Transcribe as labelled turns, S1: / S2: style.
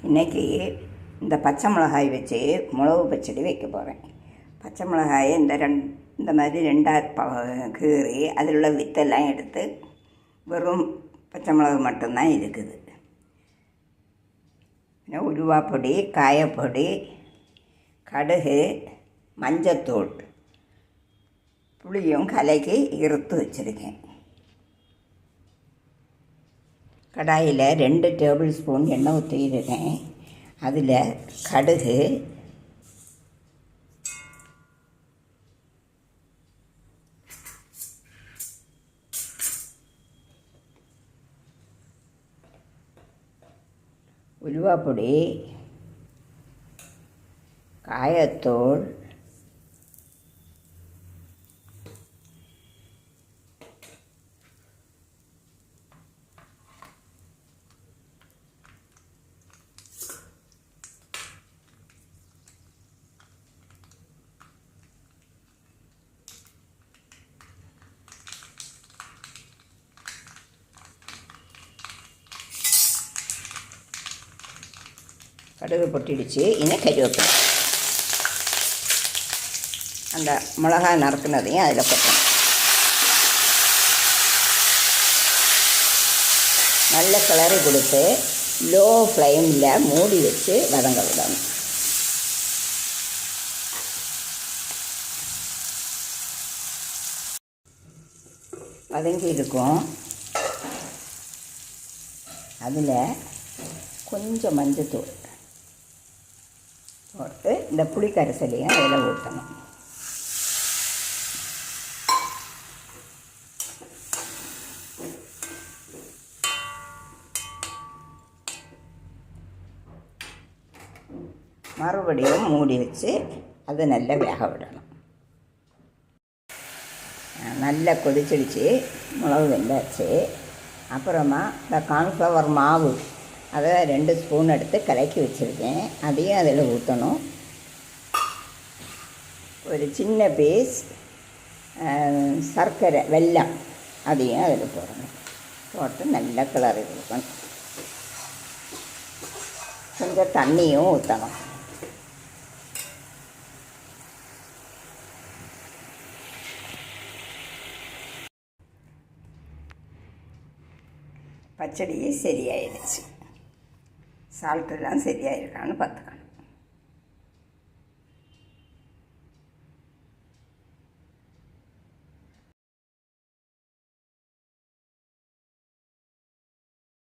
S1: இன்றைக்கி இந்த பச்சை மிளகாய் வச்சு மிளகு பச்சடி வைக்க போகிறேன். பச்சை மிளகாயை இந்த மாதிரி ரெண்டாக கீறி அதில் உள்ள வித்தெல்லாம் எடுத்து வெறும் பச்சை மிளகு மட்டும்தான் இருக்குது. உருவாப்பொடி, காயப்பொடி, கடுகு, மஞ்சத்தூள், புளியும் கலக்கி இறுத்து வச்சுருக்கேன். கடாயில் 2 டேபிள் ஸ்பூன் எண்ணெய் ஊற்றிருக்கேன். அதில் கடுகு, உலுவாப்பொடி, காயத்தூள், கடுகு பொட்டிடுச்சு. இன்னும் கறிவேப்பிலை, அந்த மிளகாய் நறுக்குனதையும் அதில் கொட்டணும். நல்ல கிளறி கொடுத்து லோ ஃப்ளேமில் மூடி வச்சு வதங்க விடணும். வதங்கி இருக்கும். அதில் கொஞ்சம் மஞ்சத்தூள் போட்டு இந்த புளி கரைசலையும் அதில் ஊற்றணும். மறுபடியும் மூடி வச்சு அதை நல்லா வேக விடணும். நல்லா கொதிச்சிடுச்சு, மிளகு வெந்தாச்சு. அப்புறமா இந்த கார்ன்ஃப்ளவர் மாவு அதை 2 ஸ்பூன் எடுத்து கலக்கி வச்சுருக்கேன். அதையும் அதில் ஊற்றணும். ஒரு சின்ன பீஸ் சர்க்கரை, வெல்லம், அதையும் அதில் போடணும். போட்டு நல்லா கிளறி கொடுக்கணும். கொஞ்சம் தண்ணியும் ஊற்றணும். பச்சடியே சரியாயிடுச்சு. சால்ட்டெல்லாம் சரியாயிருக்கான்னு பார்த்துக்கணும்.